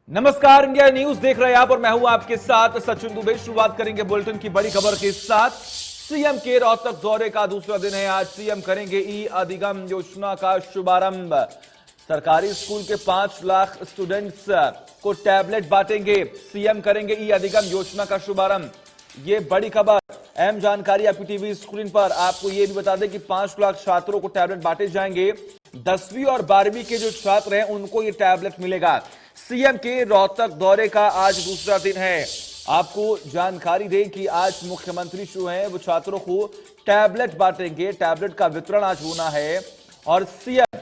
नमस्कार, India news देख रहे हैं आप और मैं हूं आपके साथ सचिन दुबे। शुरुआत करेंगे बुलेटिन की बड़ी खबर के साथ। सीएम के रोहतक दौरे का दूसरा दिन है। आज सीएम करेंगे ई अधिगम योजना का शुभारंभ। सरकारी स्कूल के 5 लाख स्टूडेंट्स को टैबलेट बांटेंगे। सीएम करेंगे ई अधिगम योजना का शुभारंभ। ये बड़ी खबर, अहम जानकारी आपकी टीवी स्क्रीन पर। आपको यह भी बता दें कि 5 लाख छात्रों को टैबलेट बांटे जाएंगे। 10वीं और 12वीं के जो छात्र हैं उनको ये टैबलेट मिलेगा। सीएम के रोहतक दौरे का आज दूसरा दिन है। आपको जानकारी दें कि आज मुख्यमंत्री जो हैं वो छात्रों को टैबलेट बांटेंगे। टैबलेट का वितरण आज होना है और सीएम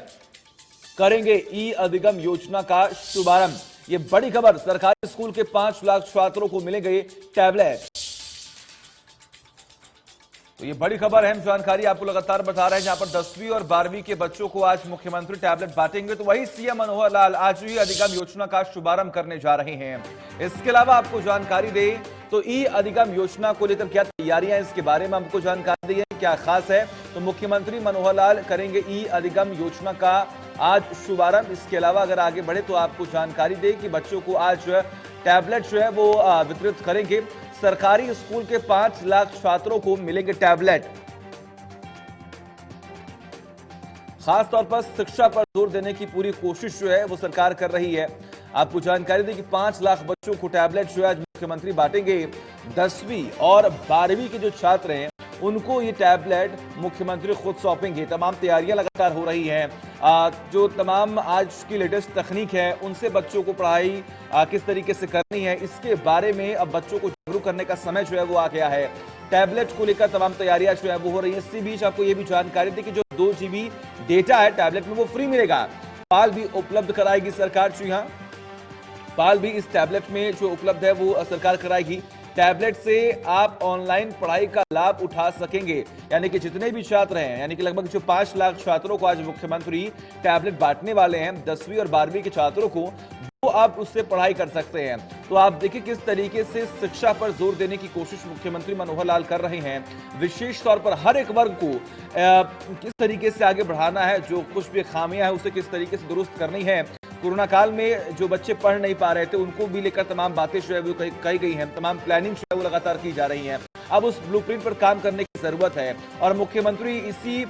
करेंगे ई अधिगम योजना का शुभारंभ। ये बड़ी खबर, सरकारी स्कूल के 5 लाख छात्रों को मिलेंगे टैबलेट। तो ये बड़ी खबर है, हम जानकारी आपको लगातार बता रहे हैं। जहां पर 10वीं और 12वीं के बच्चों को आज मुख्यमंत्री टैबलेट बांटेंगे, तो वही सीएम मनोहर लाल आज ई अधिगम योजना का शुभारंभ करने जा रहे हैं। इसके अलावा आपको जानकारी दें तो ई अधिगम योजना को लेकर क्या तैयारियां, इसके बारे में आपको जानकारी दी है, क्या खास है। तो मुख्यमंत्री मनोहर लाल करेंगे ई अधिगम योजना का आज शुभारंभ। इसके अलावा अगर आगे बढ़े तो आपको जानकारी दें कि बच्चों को आज टैबलेट जो है वो वितरित करेंगे। सरकारी स्कूल के 5 लाख छात्रों को मिलेंगे टैबलेट। खासतौर पर शिक्षा पर जोर देने की पूरी कोशिश जो है वो सरकार कर रही है। आपको जानकारी दी कि 5 लाख बच्चों को टैबलेट जो है आज मुख्यमंत्री बांटेंगे। 10वीं और 12वीं के जो छात्र हैं उनको ये टैबलेट मुख्यमंत्री खुद सौंपेंगे। तमाम तैयारियां लगातार हो रही हैं। जो तमाम आज की लेटेस्ट तकनीक है उनसे बच्चों को पढ़ाई किस तरीके से करनी है, इसके बारे में अब बच्चों को जागरूक करने का समय जो है वो आ गया है। टैबलेट को लेकर तमाम तैयारियां जो है वो हो रही है। इसी बीच आपको ये भी जानकारी दी कि जो 2 GB डेटा है टैबलेट में वो फ्री मिलेगा। पाल भी उपलब्ध कराएगी सरकार। जी हाँ, पाल भी इस टैबलेट में जो उपलब्ध है वो सरकार कराएगी। टैबलेट से आप ऑनलाइन पढ़ाई का लाभ उठा सकेंगे। यानी कि जितने भी छात्र हैं, यानी कि लगभग जो 5 लाख छात्रों को आज मुख्यमंत्री टैबलेट बांटने वाले हैं, 10वीं और 12वीं के छात्रों को, वो आप उससे पढ़ाई कर सकते हैं। तो आप देखिए किस तरीके से शिक्षा पर जोर देने की कोशिश मुख्यमंत्री मनोहर लाल कर रहे हैं। विशेष तौर पर हर एक वर्ग को किस तरीके से आगे बढ़ाना है, जो कुछ भी खामियां हैं उसे किस तरीके से दुरुस्त करनी है। कोरोना काल में जो बच्चे पढ़ नहीं पा रहे थे उनको भी लेकर तमाम बातें जो है वो कही गई हैं। तमाम प्लानिंग जो है वो लगातार की जा रही हैं। अब उस ब्लूप्रिंट पर काम करने की जरूरत है और मुख्यमंत्री इसी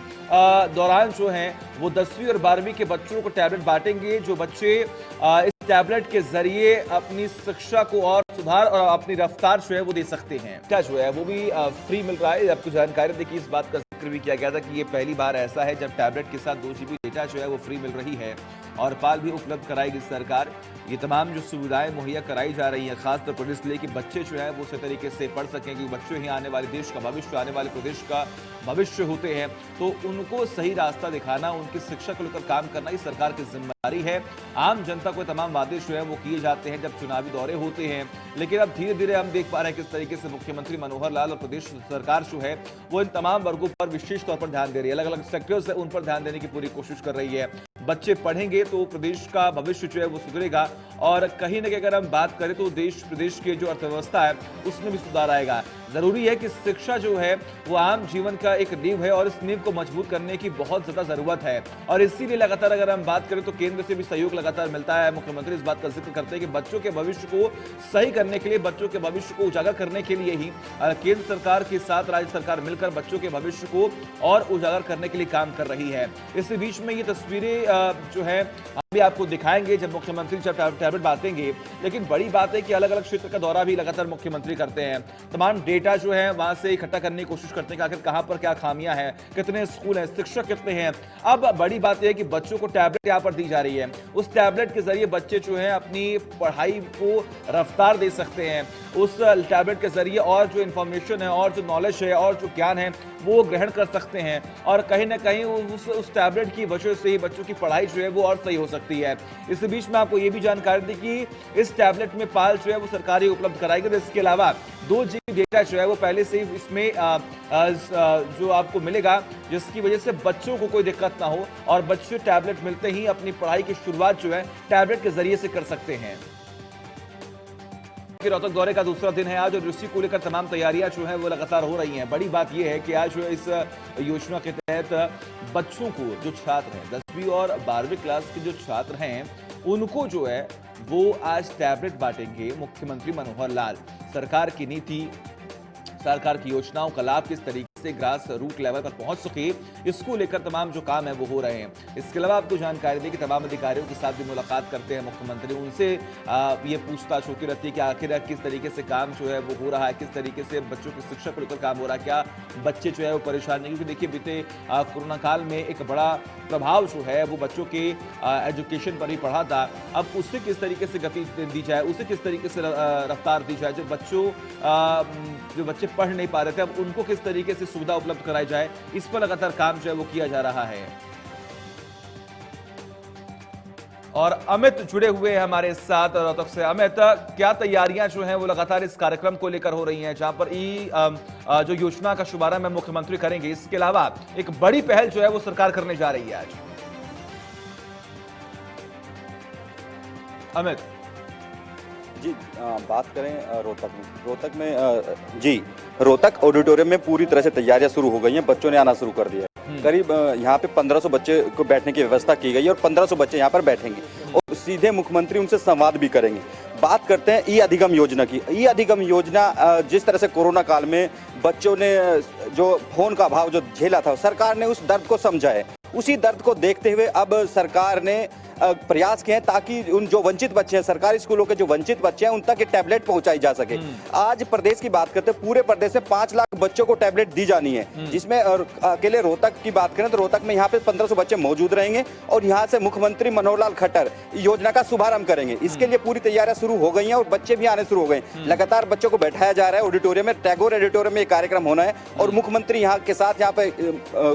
दौरान जो हैं वो 10वीं और 12वीं के बच्चों को टैबलेट बांटेंगे। जो बच्चे इस टैबलेट के जरिए अपनी शिक्षा को और सुधार और अपनी रफ्तार जो है वो दे सकते हैं। क्या जो है वो भी फ्री मिल रहा है। आपको जानकारी देखिए, इस बात का जिक्र भी किया गया था कि ये पहली बार ऐसा है जब टैबलेट के साथ 2 GB डेटा जो है वो फ्री मिल रही है और पाल भी उपलब्ध कराएगी सरकार। ये तमाम जो सुविधाएं मुहैया कराई जा रही हैं खासतौर पर इसलिए कि बच्चे जो है वो उसी तरीके से पढ़ सकें, क्योंकि बच्चे ही आने वाले देश का भविष्य, आने वाले प्रदेश का भविष्य होते हैं। तो उनको सही रास्ता दिखाना, उनकी शिक्षा को लेकर काम करना, ये सरकार की जिम्मेदारी है। आम जनता को तमाम वादे जो है वो किए जाते हैं जब चुनावी दौरे होते हैं, लेकिन अब धीरे धीरे हम देख पा रहे हैं किस तरीके से मुख्यमंत्री मनोहर लाल और प्रदेश सरकार जो है वो इन तमाम वर्गों पर विशेष तौर पर ध्यान दे रही है। अलग अलग सेक्टर्स है उन पर ध्यान देने की पूरी कोशिश कर रही है। बच्चे पढ़ेंगे तो प्रदेश का भविष्य जो है वो सुधरेगा और कहीं ना कहीं अगर हम बात करें तो देश प्रदेश की जो अर्थव्यवस्था है उसमें भी सुधार आएगा। जरूरी है कि शिक्षा जो है वो आम जीवन का एक नींव है और इस नींव को मजबूत करने की बहुत ज्यादा जरूरत है और इसीलिए लगातार अगर हम बात करें तो केंद्र से भी सहयोग लगातार मिलता है। मुख्यमंत्री इस बात का जिक्र करते हैं कि बच्चों के भविष्य को सही करने के लिए, बच्चों के भविष्य को उजागर करने के लिए ही केंद्र सरकार के साथ राज्य सरकार मिलकर बच्चों के भविष्य को और उजागर करने के लिए काम कर रही है। इसी बीच में ये तस्वीरें जो है अभी आपको दिखाएंगे जब मुख्यमंत्री जब टैबलेट बांटेंगे। लेकिन बड़ी बात है कि अलग अलग क्षेत्र का दौरा भी लगातार मुख्यमंत्री करते हैं। तमाम डेटा जो है वहां से इकट्ठा करने की कोशिश करते हैं कि आखिर कहां पर क्या खामियां हैं, कितने स्कूल हैं, शिक्षक कितने हैं। अब बड़ी बात यह है कि बच्चों को टैबलेट यहां पर दी जा रही है। उस टैबलेट के जरिए बच्चे जो है अपनी पढ़ाई को रफ्तार दे सकते हैं। उस टैबलेट के जरिए और जो इंफॉर्मेशन है और जो नॉलेज है और जो ज्ञान है वो ग्रहण कर सकते हैं और कहीं ना कहीं उस टैबलेट की वजह से ही बच्चों की पढ़ाई जो है वो और सही हो सकती है। इस बीच में आपको ये भी जानकारी दी कि इस टैबलेट में पाल जो है वो सरकारी उपलब्ध कराएगी। इसके अलावा 2 GB डेटा जो है वो पहले से ही इसमें जो आपको मिलेगा, जिसकी वजह से बच्चों को कोई दिक्कत ना हो और बच्चे टैबलेट मिलते ही अपनी पढ़ाई की शुरुआत जो है टैबलेट के जरिए से कर सकते हैं। रोहतक दौरे का दूसरा दिन है आज और इसी को लेकर तमाम तैयारियां जो है वो लगातार हो रही हैं। बड़ी बात यह है कि आज इस योजना के तहत बच्चों को, जो छात्र हैं 10वीं और 12वीं क्लास के जो छात्र हैं उनको जो है वो आज टैबलेट बांटेंगे। मुख्यमंत्री मनोहर लाल सरकार की नीति, सरकार की योजनाओं का लाभ किस तरीके से ग्रास रूट लेवल पर पहुंच सके, इसको लेकर तमाम जो काम है वो हो रहे हैं। इसके अलावा आपको जानकारी दी कि तमाम अधिकारियों के साथ भी मुलाकात करते हैं मुख्यमंत्री, उनसे ये पूछताछ होती रहती है कि आखिर किस तरीके से काम जो है वो हो रहा है, किस तरीके से बच्चों की शिक्षा को लेकर काम हो रहा है, क्या बच्चे जो है वो परेशान नहीं। क्योंकि देखिए बीते कोरोना काल में एक बड़ा प्रभाव जो है वो बच्चों के एजुकेशन पर ही पड़ा था। अब उससे किस तरीके से गति दी जाए, उसे किस तरीके से रफ्तार दी जाए, जो बच्चे पढ़ नहीं पा रहे थे अब उनको किस तरीके से सुविधा उपलब्ध कराई जाए, इस पर लगातार काम जो है वो किया जा रहा है। और अमित जुड़े हुए हैं हमारे साथ रोहतक से। अमित, क्या तैयारियां जो हैं वो लगातार इस कार्यक्रम को लेकर हो रही हैं, जहां पर जो योजना का शुभारंभ है मुख्यमंत्री करेंगे, इसके अलावा एक बड़ी पहल जो है वो सरकार करने जा रही है आज। अमित जी, बात करें रोहतक में जी रोहतक ऑडिटोरियम में पूरी तरह से तैयारियां शुरू हो गई हैं। बच्चों ने आना शुरू कर दिया है। करीब यहाँ पे 1500 बच्चे को बैठने की व्यवस्था की गई है और 1500 बच्चे यहाँ पर बैठेंगे और सीधे मुख्यमंत्री उनसे संवाद भी करेंगे। बात करते हैं ई अधिगम योजना की। ई अधिगम योजना जिस तरह से कोरोना काल में बच्चों ने जो फोन का अभाव जो झेला था, सरकार ने उस दर्द को समझा है। उसी दर्द को देखते हुए अब सरकार ने प्रयास किए हैं ताकि उन जो वंचित बच्चे हैं, सरकारी स्कूलों के जो वंचित बच्चे हैं, उन तक ये टैबलेट पहुंचाई जा सके। आज प्रदेश की बात करते हैं, पूरे प्रदेश में 5 लाख बच्चों को टैबलेट दी जानी है, जिसमें और अकेले रोहतक की बात करें तो रोहतक में यहाँ पे 1500 बच्चे मौजूद रहेंगे और यहाँ से मुख्यमंत्री मनोहर लाल खट्टर योजना का शुभारंभ करेंगे। इसके लिए पूरी तैयारियां शुरू हो गई हैं और बच्चे भी आने शुरू हो गए। लगातार बच्चों को बैठाया जा रहा है ऑडिटोरियम में, टैगोर ऑडिटोरियम में कार्यक्रम होना है और मुख्यमंत्री यहाँ के साथ यहाँ पे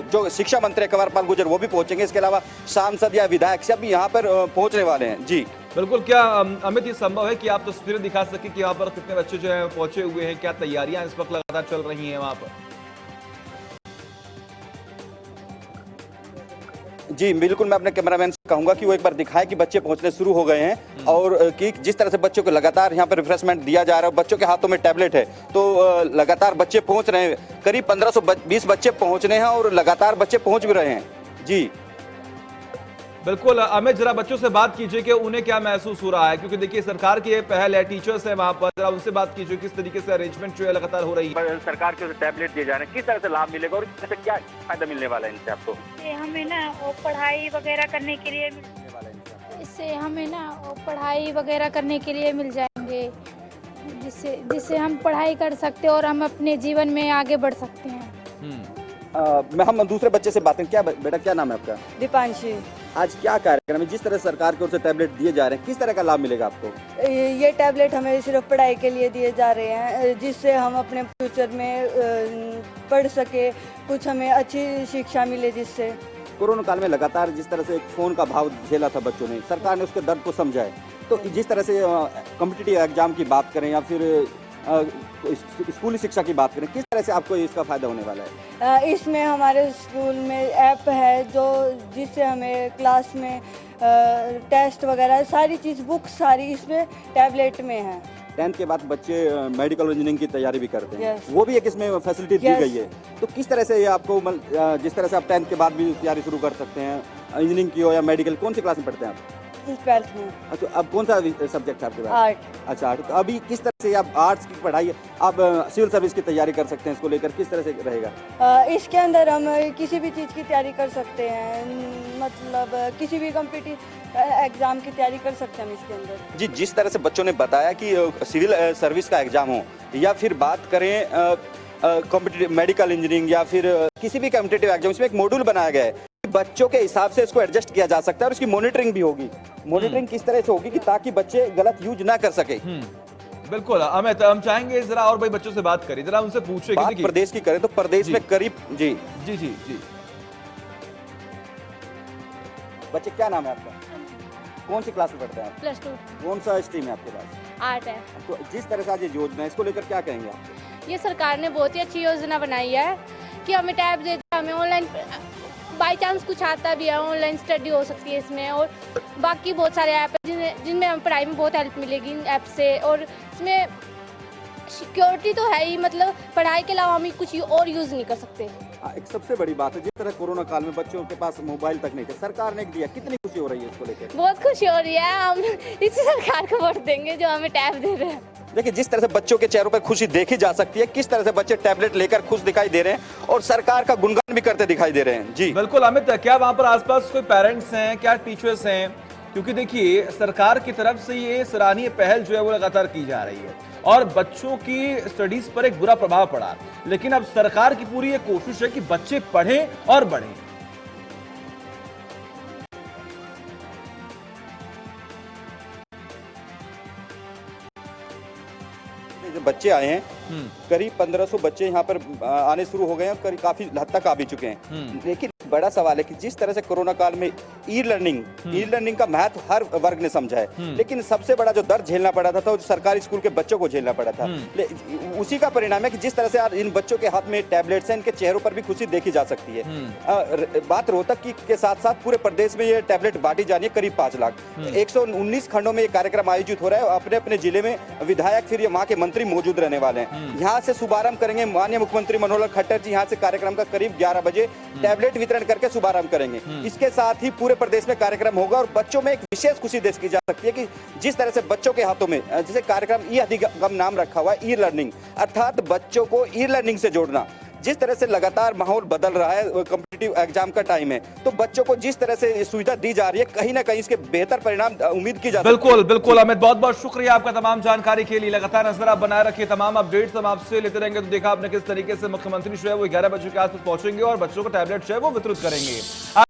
जो शिक्षा मंत्री कंवरपाल गुर्जर वो भी पहुंचेंगे। इसके अलावा सांसद या विधायक सब भी यहाँ पर पहुंचने वाले हैं। जी बिल्कुल। क्या अमित ये संभव है कि आप तस्वीरें दिखा सके कि यहाँ पर कितने बच्चे जो है पहुंचे हुए हैं, क्या तैयारियां इस वक्त लगातार चल रही हैं वहां पर? जी बिल्कुल, मैं अपने कैमरामैन से कहूंगा कि वो एक बार दिखाए कि बच्चे पहुंचने शुरू हो गए हैं और कि जिस तरह से बच्चों को लगातार यहाँ पर रिफ्रेशमेंट दिया जा रहा है। बच्चों के हाथों में टैबलेट है तो लगातार बच्चे पहुंच रहे हैं। करीब 1520 बच्चे पहुंचने हैं और लगातार बच्चे पहुंच भी रहे हैं। जी बिल्कुल। अमित, जरा बच्चों से बात कीजिए कि उन्हें क्या महसूस हो रहा है, क्योंकि देखिए सरकार की ये पहल है, टीचर्स है वहां पर, जरा उनसे बात कीजिए किस तरीके से अरेंजमेंट जो है लगातार हो रही है। सरकार के टैबलेट दिए जा रहे हैं, किस तरह से लाभ मिलेगा और इससे क्या फायदा मिलने वाला है इनसे आपको? हमें ना वो पढ़ाई वगैरह करने के लिए इससे हमें ना वो पढ़ाई वगैरह करने के लिए मिल जाएंगे, जिससे हम पढ़ाई कर सकते हैं और हम अपने जीवन में आगे बढ़ सकते हैं। हम दूसरे बच्चे से बात करें। क्या बेटा, क्या नाम है आपका? दीपांशी। आज क्या कार्यक्रम है? जिस तरह सरकार की ओर से टैबलेट दिए जा रहे हैं, किस तरह का लाभ मिलेगा आपको? ये टैबलेट हमें सिर्फ पढ़ाई के लिए दिए जा रहे हैं, जिससे हम अपने फ्यूचर में पढ़ सके, कुछ हमें अच्छी शिक्षा मिले। जिससे कोरोना काल में लगातार जिस तरह से फोन का भाव झेला था बच्चों ने, सरकार ने उसके दर्द को समझा है। तो जिस तरह से कॉम्पिटिटिव एग्जाम की बात करें या फिर स्कूली शिक्षा की बात करें, किस तरह से आपको इसका फायदा होने वाला है? इसमें हमारे स्कूल में ऐप है जिससे हमें क्लास में टेस्ट वगैरह सारी चीज़, बुक सारी इसमें टैबलेट में है। 10th के बाद बच्चे मेडिकल इंजीनियरिंग की तैयारी भी करते हैं। Yes. वो भी एक इसमें फैसिलिटी दी गई है। तो किस तरह से ये आपको जिस तरह से आप 10th के बाद भी तैयारी शुरू कर सकते हैं, इंजीनियरिंग की हो या मेडिकल, कौन सी क्लास में पढ़ते हैं आप? 12th में। अच्छा, अब कौन सा सब्जेक्ट है आपके पास? आर्ट। अच्छा, आर्ट। तो अभी किस तरह से आप आर्ट्स की पढ़ाई, आप सिविल सर्विस की तैयारी कर सकते हैं, इसको लेकर किस तरह से रहेगा? इसके अंदर हम किसी भी चीज़ की तैयारी कर सकते हैं, मतलब किसी भी कॉम्पिटिटिव एग्जाम की तैयारी कर सकते हैं हम इसके अंदर। जी, जिस तरह से बच्चों ने बताया कि सिविल सर्विस का एग्जाम हो या फिर बात करें कॉम्पिटिटिव मेडिकल इंजीनियरिंग या फिर किसी भी कॉम्पिटिटिव एग्जाम, इसमें एक मॉड्यूल बनाया गया है। बच्चों के हिसाब से इसको एडजस्ट किया जा सकता है और उसकी मॉनिटरिंग भी होगी। मॉनिटरिंग किस तरह से होगी कि ताकि बच्चे गलत यूज ना कर सके। बिल्कुल। अमित, हम चाहेंगे जरा और भाई बच्चों से बात करें, जरा उनसे पूछे। बात प्रदेश की करें तो प्रदेश में करीब जी जी जी जी बच्चे, क्या नाम है आपका? कौन सी क्लास में पढ़ते हैं आप? +2। कौन सा स्ट्रीम है आपके पास? आर्ट है। तो जिस तरह से आज ये योजना है, इसको लेकर क्या कहेंगे आप? ये सरकार ने बहुत ही अच्छी योजना बनाई है कि हमें टैब दे, हमें ऑनलाइन बाई चांस कुछ आता भी है, ऑनलाइन स्टडी हो सकती है इसमें, और बाकी बहुत सारे ऐप हैं जिनमें हमें पढ़ाई में बहुत हेल्प मिलेगी इन ऐप से। और इसमें सिक्योरिटी तो है ही, मतलब पढ़ाई के अलावा हम कुछ और यूज़ नहीं कर सकते। एक सबसे बड़ी बात है, जिस तरह कोरोना काल में बच्चों के पास मोबाइल तक नहीं थे, सरकार ने दिया, कितनी खुशी हो रही है इसको लेकर? बहुत खुशी हो रही है। हम इसी सरकार को वोट देंगे जो हमें टैब दे रहे हैं। देखिए, जिस तरह से बच्चों के चेहरों पर खुशी देखी जा सकती है, किस तरह से बच्चे टैबलेट लेकर खुश दिखाई दे रहे हैं और सरकार का गुणगान भी करते दिखाई दे रहे हैं। जी बिल्कुल अमित, क्या वहां पर आसपास कोई पेरेंट्स हैं, क्या टीचर्स हैं? क्योंकि देखिए सरकार की तरफ से ये सराहनीय पहल जो है वो लगातार की जा रही है और बच्चों की स्टडीज पर एक बुरा प्रभाव पड़ा, लेकिन अब सरकार की पूरी ये कोशिश है कि बच्चे पढ़ें और बढ़ें। जो बच्चे आए हैं, करीब 1500 बच्चे यहाँ पर आने शुरू हो गए हैं, करीब काफी हद तक आ भी चुके हैं। लेकिन बड़ा सवाल है कि जिस तरह से कोरोना काल में ई लर्निंग का महत्व हर वर्ग ने समझा है, लेकिन सबसे बड़ा जो दर्द झेलना पड़ा था तो सरकारी स्कूल के बच्चों को झेलना पड़ा था। उसी का परिणाम है कि जिस तरह से आज इन बच्चों के हाथ में टैबलेट्स हैं, इनके चेहरों पर भी खुशी देखी जा सकती है। बात रोहतक की के साथ साथ पूरे प्रदेश में ये टैबलेट बांटी जा रही है, करीब 5 लाख। 119 खंडों में ये कार्यक्रम आयोजित हो रहा है। अपने अपने जिले में विधायक फिर वहाँ के मंत्री मौजूद रहने वाले हैं। यहाँ से शुभारंभ करेंगे माननीय मुख्यमंत्री मनोहर लाल खट्टर जी। यहाँ से कार्यक्रम का करीब 11 बजे टैबलेट वितरण करके शुभारंभ करेंगे। इसके साथ ही पूरे प्रदेश में कार्यक्रम होगा और बच्चों में एक विशेष खुशी देश की जा सकती है कि जिस तरह से बच्चों के हाथों में जैसे कार्यक्रम ई अधिगम नाम रखा हुआ है, ई लर्निंग, अर्थात बच्चों को ई लर्निंग से जोड़ना। जिस तरह से लगातार माहौल बदल रहा है, कॉम्पिटिटिव एग्जाम का टाइम है, तो बच्चों को जिस तरह से सुविधा दी जा रही है, कहीं ना कहीं इसके बेहतर परिणाम उम्मीद की जा सकती है। बिल्कुल बिल्कुल अमित, बहुत बहुत शुक्रिया आपका तमाम जानकारी के लिए। लगातार नजर आप बनाए रखिए, तमाम अपडेट्स हम आपसे लेते रहेंगे। तो देखा आपने किस तरीके से मुख्यमंत्री जो है वो 11 बजे के आसपास पहुंचेंगे और बच्चों को टैबलेट जो है वो वितरित करेंगे।